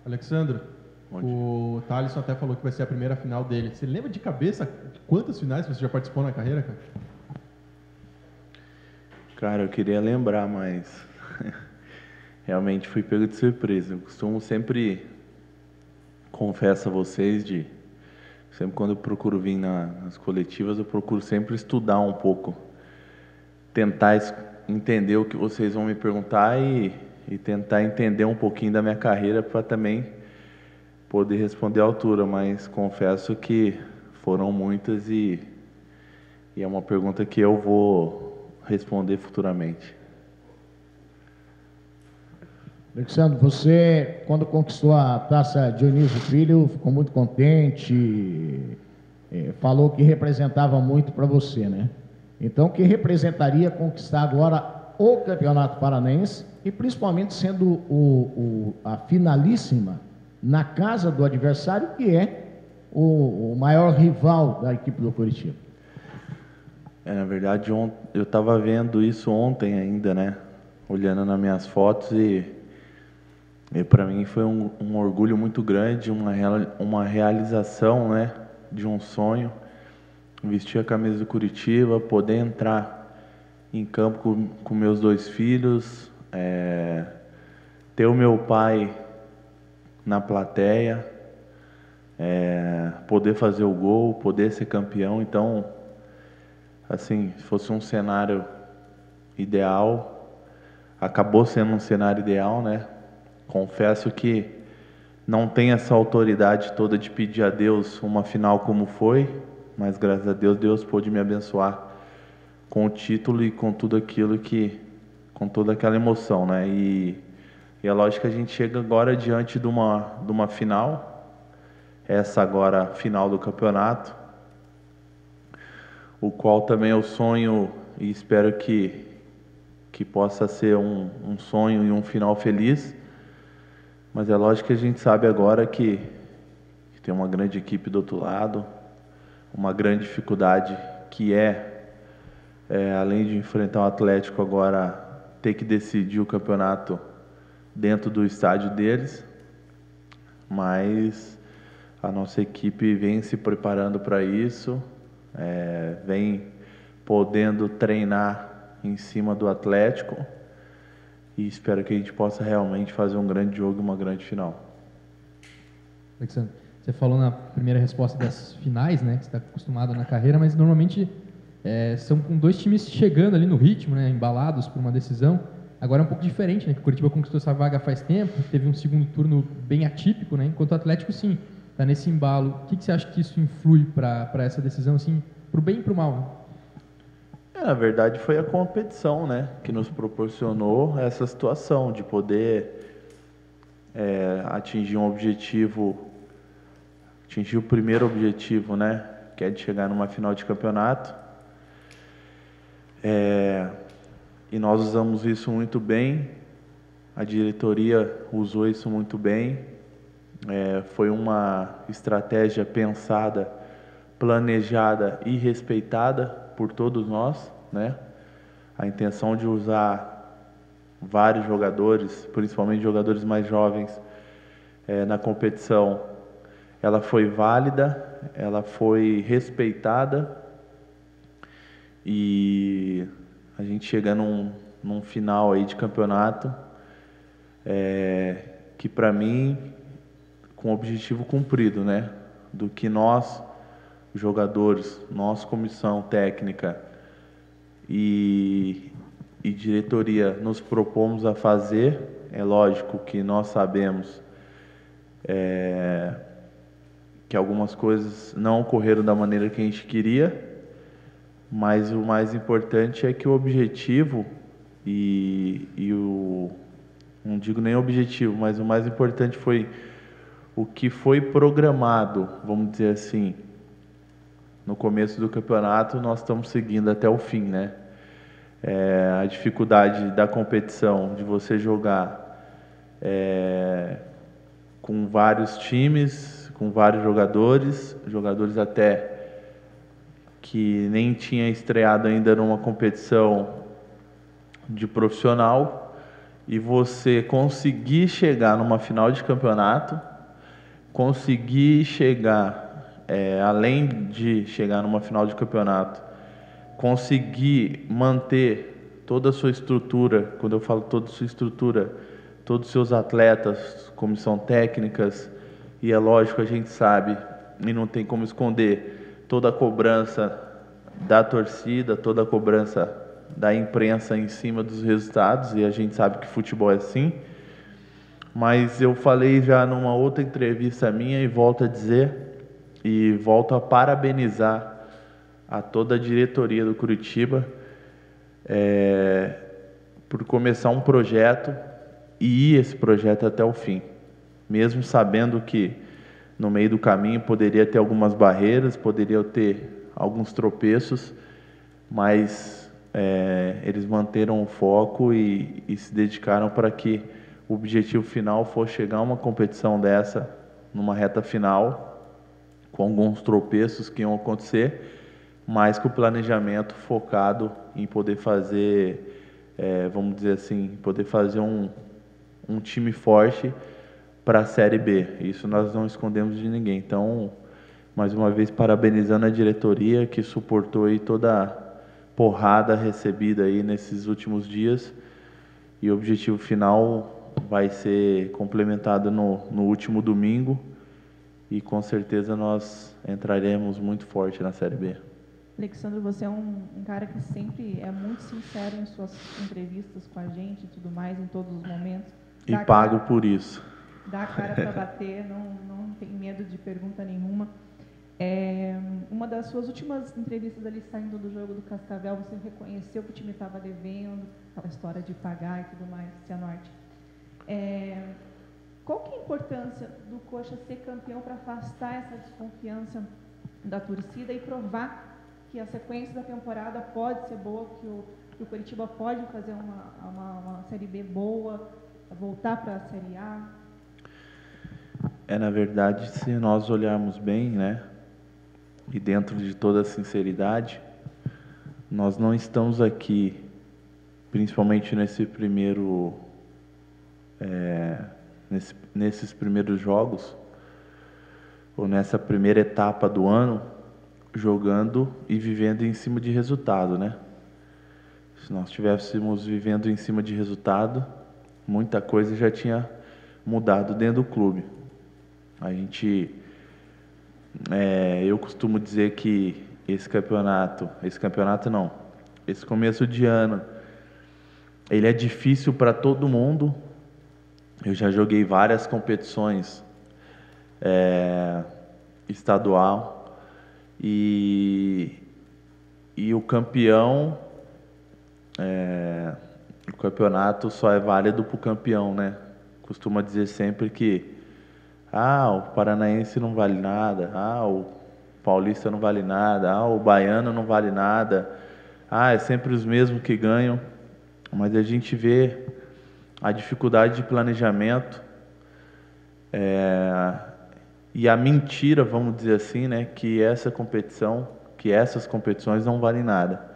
Alexandre, o Thalisson até falou que vai ser a primeira final dele. Você lembra de cabeça quantas finais você já participou na carreira, cara? Cara, eu queria lembrar, mas realmente fui pego de surpresa. Eu costumo sempre, confesso a vocês, sempre quando eu procuro vir nas coletivas, eu procuro sempre estudar um pouco, tentar entender o que vocês vão me perguntar e tentar entender um pouquinho da minha carreira para também poder responder à altura, mas confesso que foram muitas e é uma pergunta que eu vou responder futuramente. Alexandre, você, quando conquistou a Taça Dionísio Filho, ficou muito contente, falou que representava muito para você, né? Então, o que representaria conquistar agora o Campeonato Paranaense e principalmente sendo a finalíssima na casa do adversário, que é o maior rival da equipe do Coritiba? Na verdade, eu estava vendo isso ontem ainda, né? Olhando nas minhas fotos e para mim foi um orgulho muito grande, uma realização, né? De um sonho. Vestir a camisa do Coritiba, poder entrar em campo com meus 2 filhos, ter o meu pai na plateia, poder fazer o gol, poder ser campeão. Então, assim, se fosse um cenário ideal, acabou sendo um cenário ideal, né? Confesso que não tenho essa autoridade toda de pedir a Deus uma final como foi, mas graças a Deus, Deus pôde me abençoar com o título e com tudo aquilo com toda aquela emoção, né? E é lógico que a gente chega agora diante de uma final, essa agora a final do campeonato, o qual também eu sonho e espero que possa ser um sonho e um final feliz, mas é lógico que a gente sabe agora que tem uma grande equipe do outro lado, uma grande dificuldade que além de enfrentar o Atlético agora, ter que decidir o campeonato dentro do estádio deles, mas a nossa equipe vem se preparando para isso, vem podendo treinar em cima do Atlético e espero que a gente possa realmente fazer um grande jogo e uma grande final. Alexandre, você falou na primeira resposta das finais, né, que você está acostumado na carreira, mas normalmente são com 2 times chegando ali no ritmo, né, embalados por uma decisão. Agora é um pouco diferente, né, que o Coritiba conquistou essa vaga faz tempo, teve um segundo turno bem atípico, né, enquanto o Atlético, sim, está nesse embalo. O que você acha que isso influi para essa decisão, assim, para o bem e para o mal? Né? Na verdade, foi a competição, né, que nos proporcionou essa situação de poder atingir um objetivo, atingir o primeiro objetivo, né, que é de chegar numa final de campeonato. E nós usamos isso muito bem, a diretoria usou isso muito bem, foi uma estratégia pensada, planejada e respeitada por todos nós, né? A intenção de usar vários jogadores, principalmente jogadores mais jovens, na competição, ela foi válida, ela foi respeitada e a gente chega num final aí de campeonato que para mim com objetivo cumprido, né? Do que nós jogadores, nós comissão técnica e diretoria nos propomos a fazer. É lógico que nós sabemos que algumas coisas não ocorreram da maneira que a gente queria, mas o mais importante é que o objetivo não digo nem objetivo, mas o mais importante foi o que foi programado, vamos dizer assim, no começo do campeonato, nós estamos seguindo até o fim, né? A dificuldade da competição, de você jogar com vários times, com vários jogadores até que nem tinha estreado ainda numa competição de profissional, e você conseguir chegar numa final de campeonato, conseguir chegar, além de chegar numa final de campeonato, conseguir manter toda a sua estrutura. Quando eu falo toda a sua estrutura, todos os seus atletas, comissão técnicas, e é lógico, a gente sabe, e não tem como esconder, toda a cobrança da torcida, toda a cobrança da imprensa em cima dos resultados, e a gente sabe que futebol é assim. Mas eu falei já numa outra entrevista minha e volto a dizer, e volto a parabenizar a toda a diretoria do Curitiba por começar um projeto e ir esse projeto até o fim, mesmo sabendo que no meio do caminho poderia ter algumas barreiras, poderia ter alguns tropeços, mas eles manteram o foco e se dedicaram para que o objetivo final fosse chegar a uma competição dessa, numa reta final, com alguns tropeços que iam acontecer, mas com o planejamento focado em poder fazer, vamos dizer assim, poder fazer um time forte para a Série B. Isso nós não escondemos de ninguém. Então, mais uma vez, parabenizando a diretoria que suportou aí toda a porrada recebida aí nesses últimos dias, e o objetivo final vai ser complementado no último domingo, e com certeza nós entraremos muito forte na Série B. Alexandre, você é um cara que sempre é muito sincero em suas entrevistas com a gente e tudo mais, em todos os momentos. E pago por isso. Dá a cara para bater, não tem medo de pergunta nenhuma. Uma das suas últimas entrevistas ali, saindo do jogo do Cascavel, você reconheceu que o time estava devendo, aquela história de pagar e tudo mais, Cianorte. Qual que é a importância do Coxa ser campeão para afastar essa desconfiança da torcida e provar que a sequência da temporada pode ser boa, que o Curitiba pode fazer uma Série B boa, voltar para a Série A? Na verdade, se nós olharmos bem, né, e dentro de toda a sinceridade, nós não estamos aqui, principalmente nesse primeiro, nesses primeiros jogos, ou nessa primeira etapa do ano, jogando e vivendo em cima de resultado, né? Se nós estivéssemos vivendo em cima de resultado, muita coisa já tinha mudado dentro do clube. Eu costumo dizer que esse começo de ano, ele é difícil para todo mundo. Eu já joguei várias competições estadual e o campeão, o campeonato só é válido para o campeão, né? Costuma dizer sempre que o paranaense não vale nada, o paulista não vale nada, o baiano não vale nada, é sempre os mesmos que ganham. Mas a gente vê a dificuldade de planejamento e a mentira, vamos dizer assim, né, que essas competições não valem nada.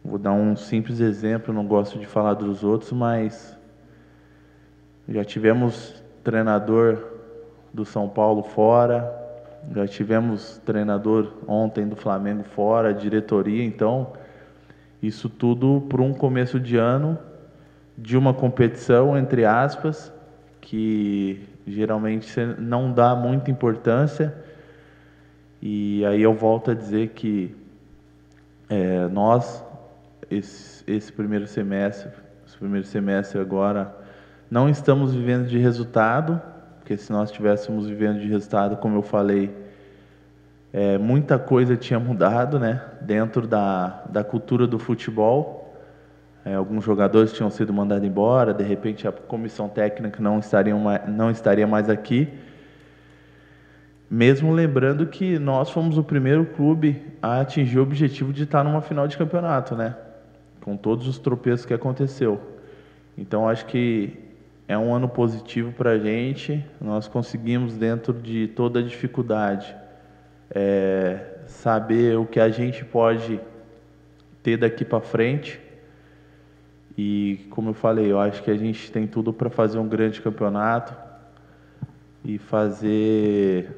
Vou dar um simples exemplo, não gosto de falar dos outros, mas já tivemos treinador do São Paulo fora, já tivemos treinador ontem do Flamengo fora, diretoria. Então, isso tudo por um começo de ano de uma competição, entre aspas, que geralmente você não dá muita importância. E aí eu volto a dizer que nós, esse primeiro semestre agora, não estamos vivendo de resultado, porque se nós estivéssemos vivendo de resultado, como eu falei, muita coisa tinha mudado, né, dentro da cultura do futebol. Alguns jogadores tinham sido mandados embora, de repente a comissão técnica não estaria mais aqui. Mesmo lembrando que nós fomos o primeiro clube a atingir o objetivo de estar numa final de campeonato, né, com todos os tropeços que aconteceu. Então, acho que é um ano positivo para a gente. Nós conseguimos, dentro de toda a dificuldade, saber o que a gente pode ter daqui para frente E, como eu falei, eu acho que a gente tem tudo para fazer um grande campeonato e fazer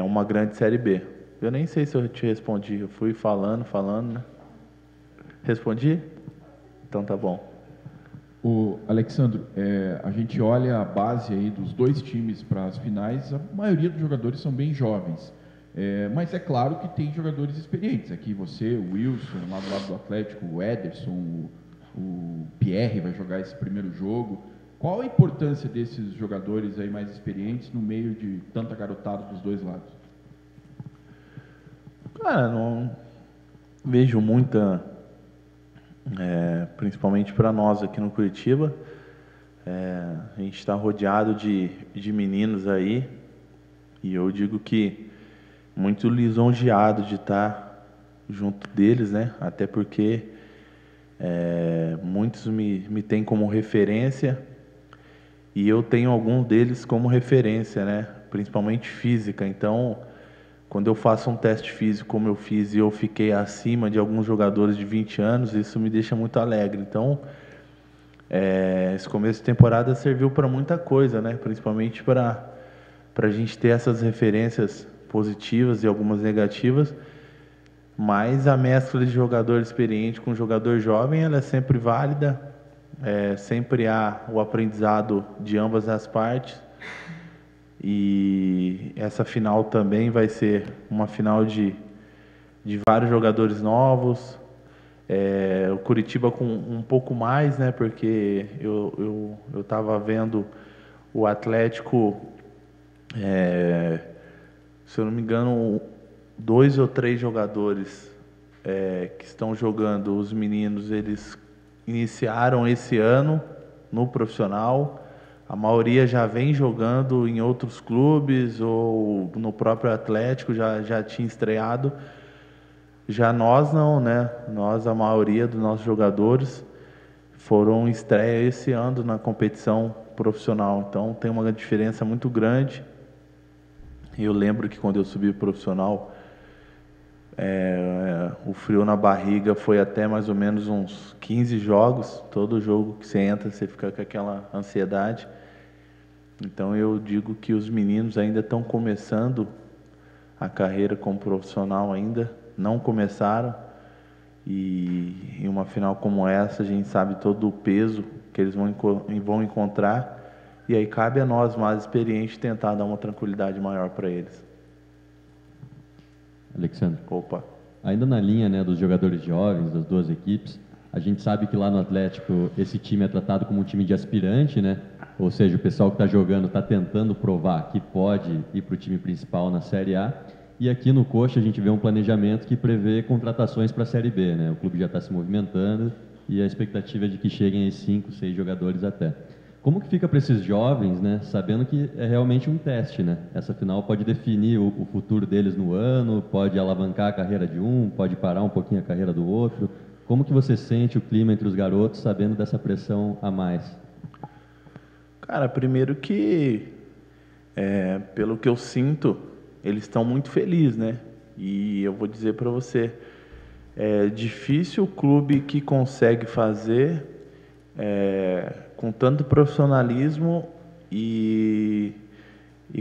uma grande Série B. Eu nem sei se eu te respondi, eu fui falando, né? Respondi? Então tá bom. O Alexandro, a gente olha a base aí dos dois times para as finais, a maioria dos jogadores são bem jovens. Mas é claro que tem jogadores experientes. Aqui você, o Wilson, lá do lado do Atlético, o Ederson, o Pierre vai jogar esse primeiro jogo. Qual a importância desses jogadores aí mais experientes no meio de tanta garotada dos dois lados? Cara, não vejo muita, principalmente para nós aqui no Curitiba. A gente está rodeado de meninos aí, e eu digo que muito lisonjeado de estar junto deles, né? Até porque muitos me têm como referência, e eu tenho alguns deles como referência, né? Principalmente física. Então, quando eu faço um teste físico como eu fiz e eu fiquei acima de alguns jogadores de 20 anos, isso me deixa muito alegre. Então, esse começo de temporada serviu para muita coisa, né? Principalmente para a gente ter essas referências positivas e algumas negativas. Mas a mescla de jogador experiente com jogador jovem, ela é sempre válida. Sempre há o aprendizado de ambas as partes. E essa final também vai ser uma final de vários jogadores novos. O Curitiba com um pouco mais, né? Porque eu estava vendo o Atlético, se eu não me engano, 2 ou 3 jogadores que estão jogando, os meninos, eles iniciaram esse ano no profissional. A maioria já vem jogando em outros clubes ou no próprio Atlético, já tinha estreado. Já nós não, né? Nós, a maioria dos nossos jogadores foram estreia esse ano na competição profissional. Então tem uma diferença muito grande. Eu lembro que quando eu subi profissional, o frio na barriga foi até mais ou menos uns 15 jogos. Todo jogo que você entra, você fica com aquela ansiedade. Então eu digo que os meninos ainda estão começando a carreira como profissional, ainda não começaram, e em uma final como essa a gente sabe todo o peso que eles vão encontrar, e aí cabe a nós mais experientes tentar dar uma tranquilidade maior para eles. Alexandre, Opa. ainda na linha, né, dos jogadores jovens das duas equipes, a gente sabe que lá no Atlético esse time é tratado como um time de aspirante, né? Ou seja, o pessoal que está jogando está tentando provar que pode ir para o time principal na Série A. E aqui no Coxa a gente vê um planejamento que prevê contratações para a Série B, né? O clube já está se movimentando e a expectativa é de que cheguem aí 5, 6 jogadores até. Como que fica para esses jovens, né? Sabendo que é realmente um teste, né? Essa final pode definir o futuro deles no ano, pode alavancar a carreira de um, pode parar um pouquinho a carreira do outro. Como que você sente o clima entre os garotos sabendo dessa pressão a mais? Cara, primeiro que, pelo que eu sinto, eles estão muito felizes, né? E eu vou dizer para você, é difícil o clube que consegue fazer com tanto profissionalismo e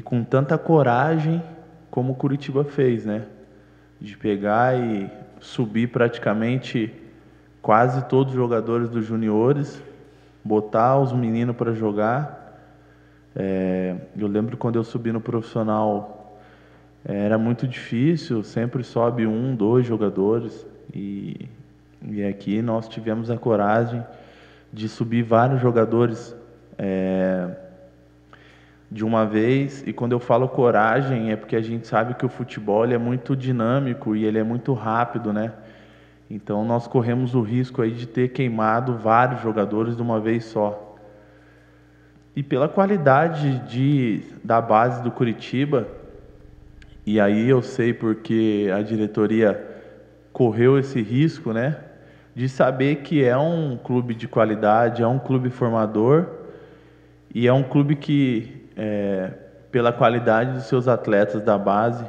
com tanta coragem como o Curitiba fez, né? De pegar e subir praticamente quase todos os jogadores dos juniores, botar os meninos para jogar. Eu lembro quando eu subi no profissional, era muito difícil, sempre sobe 1, 2 jogadores, e aqui nós tivemos a coragem de subir vários jogadores de uma vez. E quando eu falo coragem, é porque a gente sabe que o futebol ele é muito dinâmico e ele é muito rápido, né? Então nós corremos o risco aí de ter queimado vários jogadores de uma vez só. E pela qualidade da base do Curitiba, e aí eu sei porque a diretoria correu esse risco, né? De saber que é um clube de qualidade, é um clube formador, e é um clube que, pela qualidade dos seus atletas da base,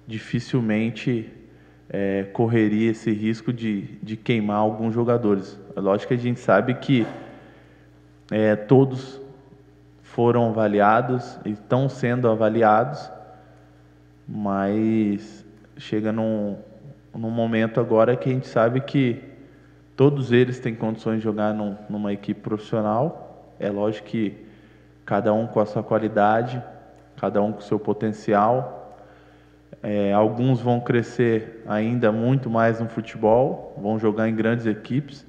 dificilmente correria esse risco de queimar alguns jogadores. É lógico que a gente sabe que todos foram avaliados e estão sendo avaliados, mas chega num momento agora que a gente sabe que todos eles têm condições de jogar numa equipe profissional. É lógico que cada um com a sua qualidade, cada um com o seu potencial. Alguns vão crescer ainda muito mais no futebol, vão jogar em grandes equipes,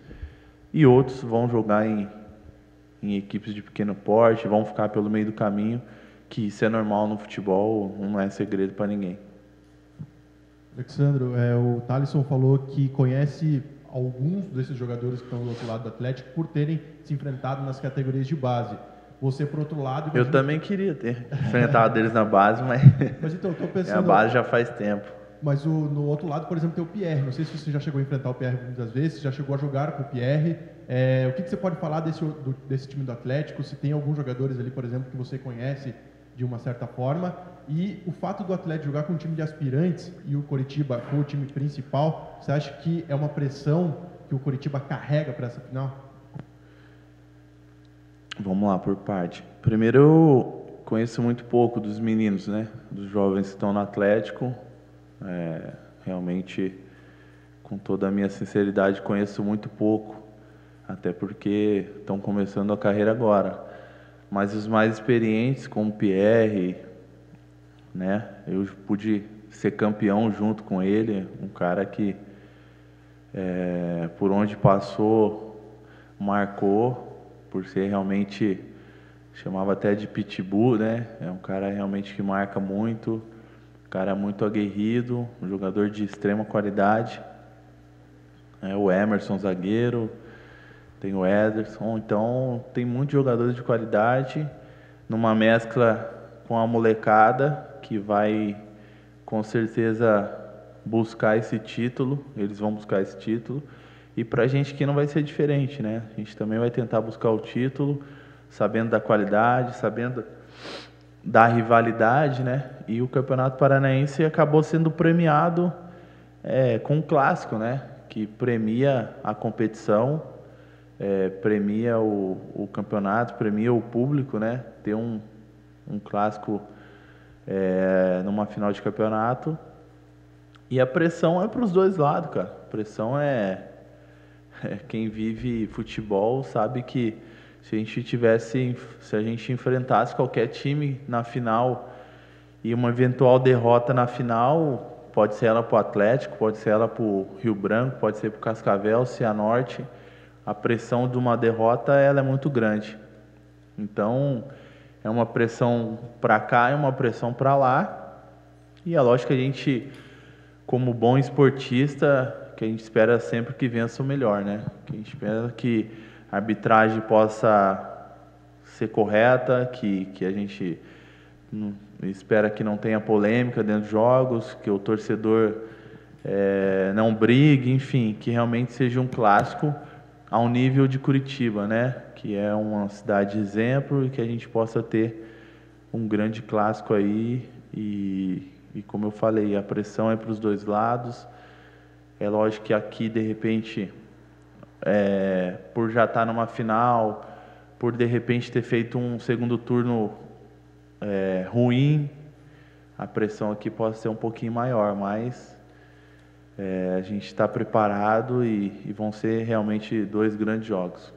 e outros vão jogar em equipes de pequeno porte, vão ficar pelo meio do caminho, que isso é normal no futebol, não é segredo para ninguém. Alexandro, o Thalisson falou que conhece alguns desses jogadores que estão do outro lado do Atlético por terem se enfrentado nas categorias de base. Você, por outro lado... Eu também queria ter enfrentado eles na base, mas então, tô pensando... a base já faz tempo. Mas no outro lado, por exemplo, tem o Pierre. Não sei se você já chegou a enfrentar o Pierre muitas vezes, se já chegou a jogar com o Pierre. O que você pode falar desse time do Atlético? Se tem alguns jogadores ali, por exemplo, que você conhece de uma certa forma. E o fato do Atlético jogar com um time de aspirantes e o Coritiba com o time principal, você acha que é uma pressão que o Coritiba carrega para essa final? Vamos lá, por parte. Primeiro, eu conheço muito pouco dos meninos, né? Dos jovens que estão no Atlético. Realmente, com toda a minha sinceridade, conheço muito pouco, até porque estão começando a carreira agora. Mas os mais experientes, como o Pierre, né? Eu pude ser campeão junto com ele, um cara que por onde passou marcou, por ser realmente, chamava até de pitbull, né? É um cara realmente que marca muito, um cara muito aguerrido, um jogador de extrema qualidade. O Emerson, zagueiro, tem o Ederson, então tem muitos jogadores de qualidade, numa mescla com a molecada, que vai com certeza buscar esse título, eles vão buscar esse título, e pra gente que não vai ser diferente, né? A gente também vai tentar buscar o título, sabendo da qualidade, sabendo da rivalidade, né? E o Campeonato Paranaense acabou sendo premiado com um clássico, né? Que premia a competição, premia o campeonato, premia o público, né? Ter um clássico numa final de campeonato. E a pressão é para os dois lados, cara. A pressão quem vive futebol sabe que se a gente enfrentasse qualquer time na final e uma eventual derrota na final, pode ser ela para o Atlético, pode ser ela para o Rio Branco, pode ser para o Cascavel, Cianorte, a pressão de uma derrota ela é muito grande. Então, é uma pressão para cá e uma pressão para lá. E é lógico que a gente, como bom esportista, que a gente espera sempre que vença o melhor, né? Que a gente espera que a arbitragem possa ser correta, que a gente espera que não tenha polêmica dentro dos jogos, que o torcedor não brigue, enfim, que realmente seja um clássico ao nível de Curitiba, né? Que é uma cidade exemplo e que a gente possa ter um grande clássico aí e como eu falei, a pressão é para os dois lados. É lógico que aqui, de repente, por já estar numa final, por de repente ter feito um segundo turno ruim, a pressão aqui pode ser um pouquinho maior, mas a gente está preparado e vão ser realmente dois grandes jogos.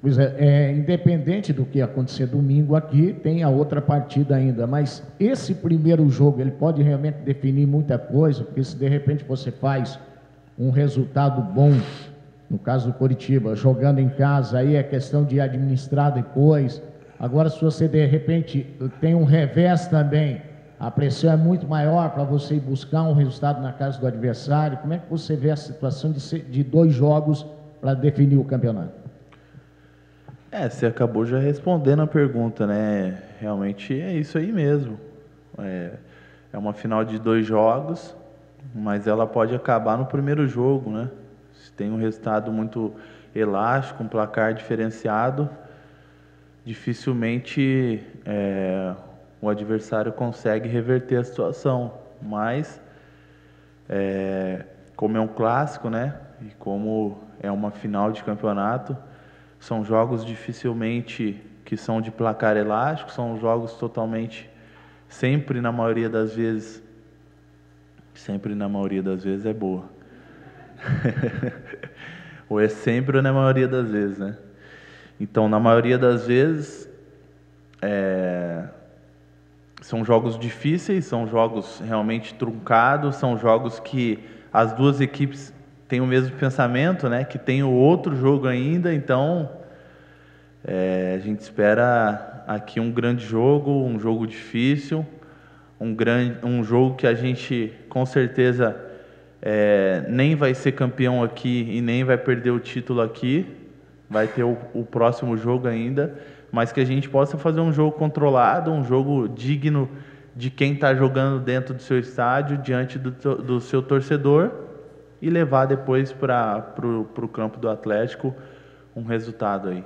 Pois independente do que acontecer domingo aqui, tem a outra partida ainda, mas esse primeiro jogo, ele pode realmente definir muita coisa, porque se de repente você faz um resultado bom, no caso do Coritiba, jogando em casa, aí é questão de administrar depois. Agora, se você de repente tem um revés também, a pressão é muito maior para você ir buscar um resultado na casa do adversário. Como é que você vê a situação de dois jogos para definir o campeonato? Você acabou já respondendo a pergunta, né? Realmente é isso aí mesmo. É uma final de dois jogos, mas ela pode acabar no primeiro jogo, né? Se tem um resultado muito elástico, um placar diferenciado, dificilmente o adversário consegue reverter a situação. Mas, como é um clássico, né? E como é uma final de campeonato. São jogos dificilmente que são de placar elástico, são jogos totalmente, sempre na maioria das vezes é boa. Ou é sempre ou na maioria das vezes, né? Então, na maioria das vezes, são jogos difíceis, são jogos realmente truncados, são jogos que as duas equipes têm o mesmo pensamento, né? Que tem o outro jogo ainda, então a gente espera aqui um grande jogo, um jogo difícil, um jogo que a gente com certeza nem vai ser campeão aqui e nem vai perder o título aqui, vai ter o próximo jogo ainda, mas que a gente possa fazer um jogo controlado, um jogo digno de quem está jogando dentro do seu estádio, diante do seu torcedor, e levar depois para o campo do Atlético um resultado aí.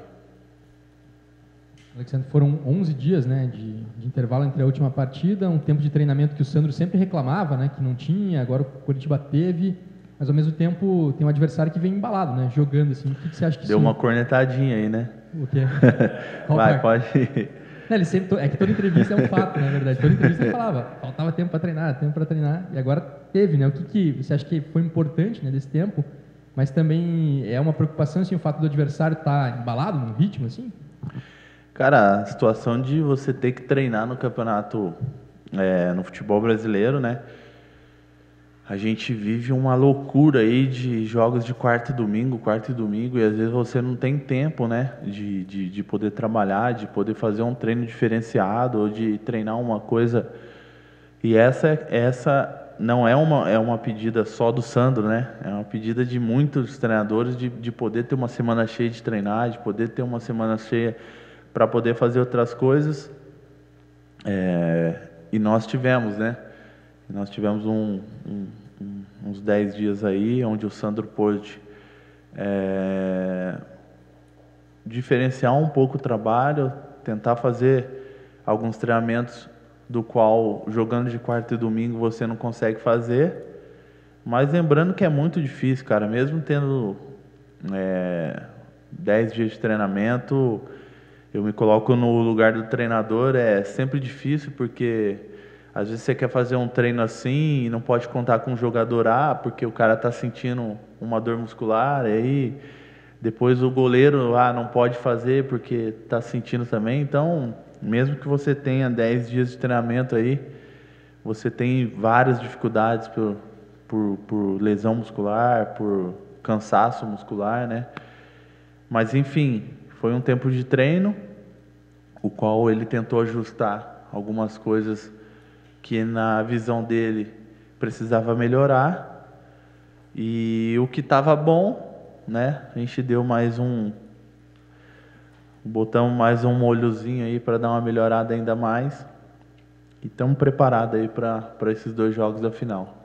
Alexandre, foram 11 dias, né, de intervalo entre a última partida, um tempo de treinamento que o Sandro sempre reclamava, né, que não tinha, agora o Coritiba teve, mas ao mesmo tempo tem um adversário que vem embalado, né, jogando assim. O que você acha que Deu uma cornetadinha aí, né? O quê? Vai, pode ir. Ele sempre, é que toda entrevista é um fato, na verdade. Toda entrevista ele falava, faltava tempo para treinar, e agora teve, né? O que você acha que foi importante, né, desse tempo, mas também é uma preocupação, assim, o fato do adversário estar embalado no ritmo, assim? Cara, a situação de você ter que treinar no campeonato, no futebol brasileiro, né? A gente vive uma loucura aí de jogos de quarta e domingo, e às vezes você não tem tempo, né? De poder trabalhar, de poder fazer um treino diferenciado, ou de treinar uma coisa. E essa não é uma pedida só do Sandro, né? É uma pedida de muitos treinadores de poder ter uma semana cheia de treinar, de poder ter uma semana cheia para poder fazer outras coisas, e nós tivemos, né? Nós tivemos uns 10 dias aí, onde o Sandro pôde diferenciar um pouco o trabalho, tentar fazer alguns treinamentos do qual, jogando de quarta e domingo, você não consegue fazer, mas lembrando que é muito difícil, cara, mesmo tendo 10 dias de treinamento. Eu me coloco no lugar do treinador, é sempre difícil, porque às vezes você quer fazer um treino assim e não pode contar com o jogador A, porque o cara está sentindo uma dor muscular, e aí depois o goleiro não pode fazer porque está sentindo também. Então, mesmo que você tenha 10 dias de treinamento aí, você tem várias dificuldades por lesão muscular, por cansaço muscular, né? Mas enfim, foi um tempo de treino, o qual ele tentou ajustar algumas coisas que na visão dele precisava melhorar, e o que estava bom, né? A gente deu botamos mais um molhozinho aí para dar uma melhorada ainda mais, e estamos preparados aí para esses 2 jogos da final.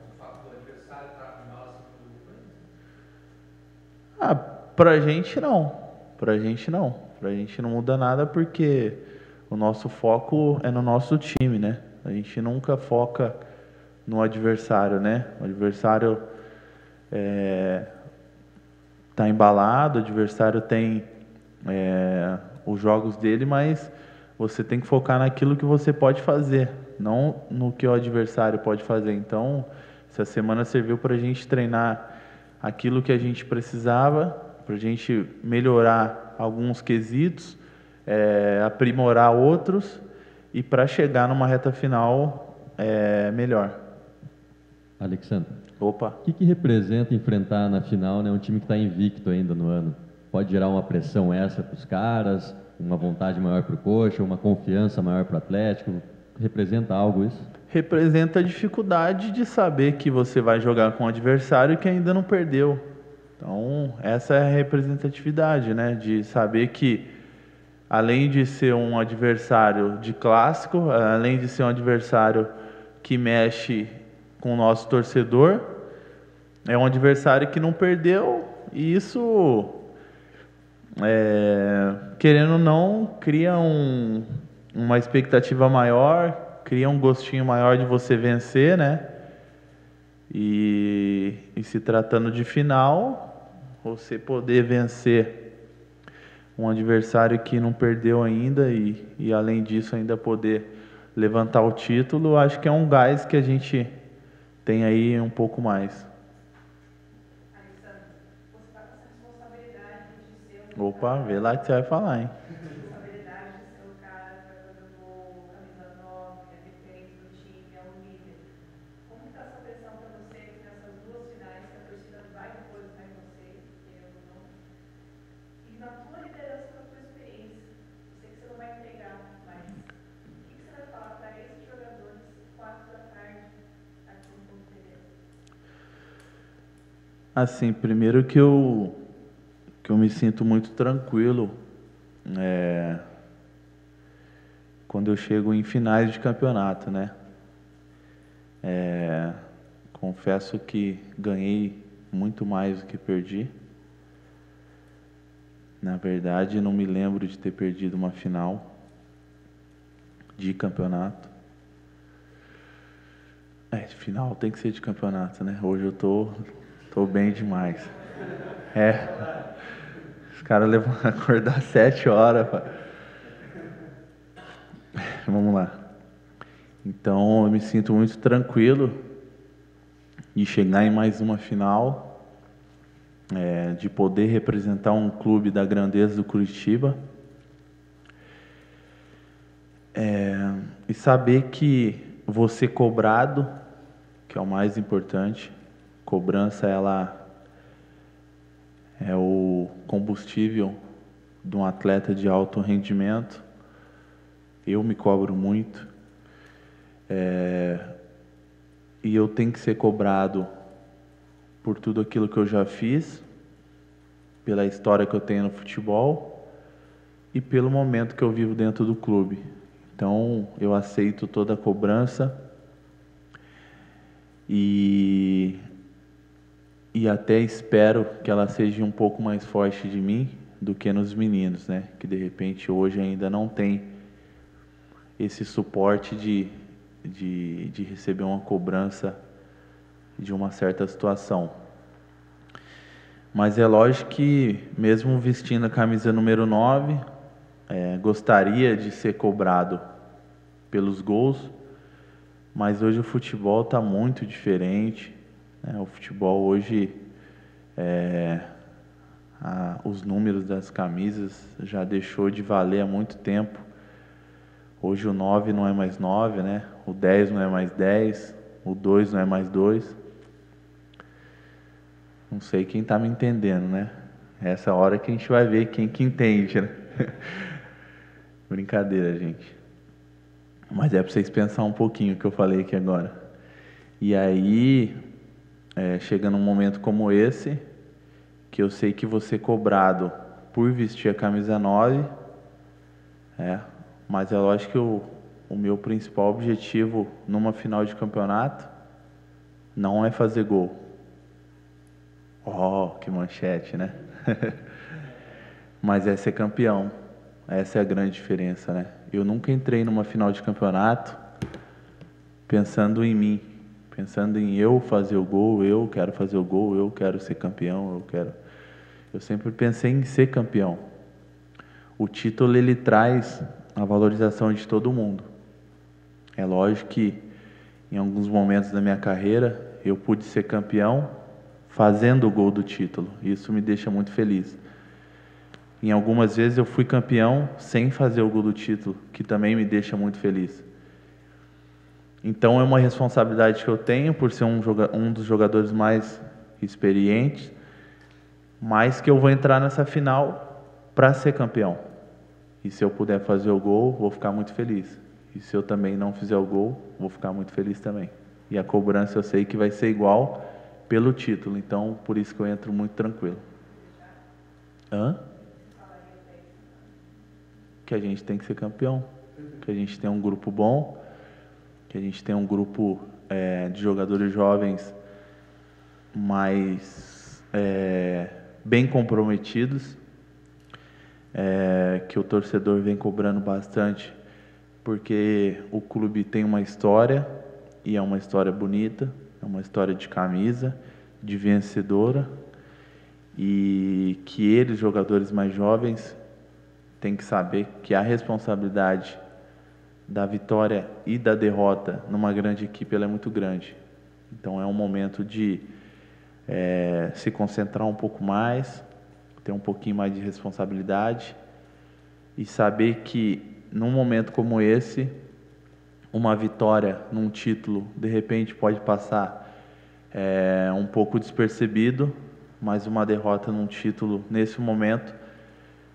Pra gente não. Pra gente não muda nada, porque o nosso foco é no nosso time, né? A gente nunca foca no adversário, né? O adversário tá embalado, o adversário tem os jogos dele, mas você tem que focar naquilo que você pode fazer, não no que o adversário pode fazer. Então, essa semana serviu para a gente treinar aquilo que a gente precisava, para a gente melhorar alguns quesitos, aprimorar outros, e para chegar numa reta final melhor. Alexandre, Opa. o que representa enfrentar na final, né, um time que está invicto ainda no ano? Pode gerar uma pressão extra para os caras, uma vontade maior para o Coxa, uma confiança maior para o Atlético? Representa algo isso? Representa a dificuldade de saber que você vai jogar com um adversário que ainda não perdeu. Então, essa é a representatividade, né? De saber que, além de ser um adversário de clássico, além de ser um adversário que mexe com o nosso torcedor, é um adversário que não perdeu, e isso, querendo ou não, cria uma expectativa maior, cria um gostinho maior de você vencer, né? E se tratando de final, você poder vencer um adversário que não perdeu ainda e além disso ainda poder levantar o título, acho que é um gás que a gente tem aí um pouco mais. Alexandre, você está com essa responsabilidade de ser Opa, vê lá que você vai falar, hein? responsabilidade de ser o cara que vai fazer o gol, camisa 9, é referência do time, é o líder. Como está essa pressão para você nessas duas finais que a torcida vai depositar em você, querendo ou não? E na tua liderança, na tua experiência, eu sei que você não vai entregar, mas o que você vai falar para esses jogadores 4 da tarde aqui no Ponto Pereira? Assim, primeiro que eu me sinto muito tranquilo quando eu chego em finais de campeonato, né? Confesso que ganhei muito mais do que perdi. Na verdade, não me lembro de ter perdido uma final de campeonato. Final tem que ser de campeonato, né? Hoje eu tô bem demais. Os caras levam a acordar 7 horas. Vamos lá. Então, eu me sinto muito tranquilo de chegar em mais uma final, de poder representar um clube da grandeza do Curitiba, e saber que vou ser cobrado, que é o mais importante. Cobrança, ela é o combustível de um atleta de alto rendimento. Eu me cobro muito. E eu tenho que ser cobrado por tudo aquilo que eu já fiz, pela história que eu tenho no futebol e pelo momento que eu vivo dentro do clube. Então, eu aceito toda a cobrança e até espero que ela seja um pouco mais forte de mim do que nos meninos, né? Que de repente hoje ainda não tem esse suporte de receber uma cobrança de uma certa situação. Mas é lógico que, mesmo vestindo a camisa número 9, gostaria de ser cobrado pelos gols, mas hoje o futebol está muito diferente, né? O futebol hoje, os números das camisas já deixou de valer há muito tempo. Hoje o 9 não é mais 9, né? O 10 não é mais 10, o 2 não é mais 2. Não sei quem está me entendendo, né? Essa hora que a gente vai ver quem que entende, né? Brincadeira, gente. Mas é para vocês pensar um pouquinho o que eu falei aqui agora. E aí, chega num momento como esse, que eu sei que vou ser cobrado por vestir a camisa 9, mas é lógico que o meu principal objetivo numa final de campeonato não é fazer gol. Oh, que manchete, né? Mas é ser campeão. Essa é a grande diferença, né? Eu nunca entrei numa final de campeonato pensando em mim, pensando em eu fazer o gol, eu quero fazer o gol, eu quero ser campeão, eu sempre pensei em ser campeão. O título, ele traz a valorização de todo mundo. É lógico que em alguns momentos da minha carreira eu pude ser campeão fazendo o gol do título. Isso me deixa muito feliz. Em algumas vezes eu fui campeão sem fazer o gol do título, que também me deixa muito feliz. Então é uma responsabilidade que eu tenho por ser um dos jogadores mais experientes, mas que eu vou entrar nessa final para ser campeão. E se eu puder fazer o gol, vou ficar muito feliz. E se eu também não fizer o gol, vou ficar muito feliz também. E a cobrança eu sei que vai ser igual pelo título, então por isso que eu entro muito tranquilo. Que a gente tem que ser campeão, que a gente tem um grupo bom, que a gente tem um grupo de jogadores jovens mais bem comprometidos, que o torcedor vem cobrando bastante, porque o clube tem uma história, e é uma história bonita, é uma história de camisa, de vencedora, e que eles, jogadores mais jovens, têm que saber que a responsabilidade da vitória e da derrota numa grande equipe ela é muito grande. Então é um momento de se concentrar um pouco mais, ter um pouquinho mais de responsabilidade e saber que num momento como esse, uma vitória num título de repente pode passar um pouco despercebido, mas uma derrota num título nesse momento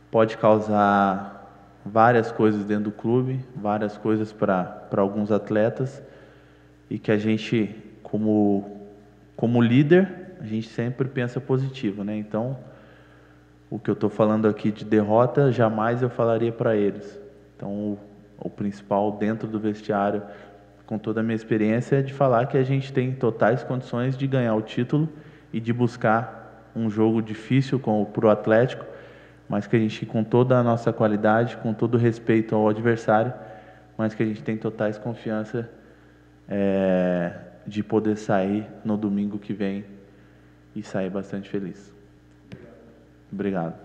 pode causar várias coisas dentro do clube, várias coisas para alguns atletas, e que a gente, como líder, a gente sempre pensa positivo, né? Então, o que eu estou falando aqui de derrota, jamais eu falaria para eles. Então, o principal dentro do vestiário, com toda a minha experiência, é de falar que a gente tem totais condições de ganhar o título e de buscar um jogo difícil para o Atlético, mas que a gente, com toda a nossa qualidade, com todo o respeito ao adversário, mas que a gente tem totais confiança de poder sair no domingo que vem e sair bastante feliz. Obrigado.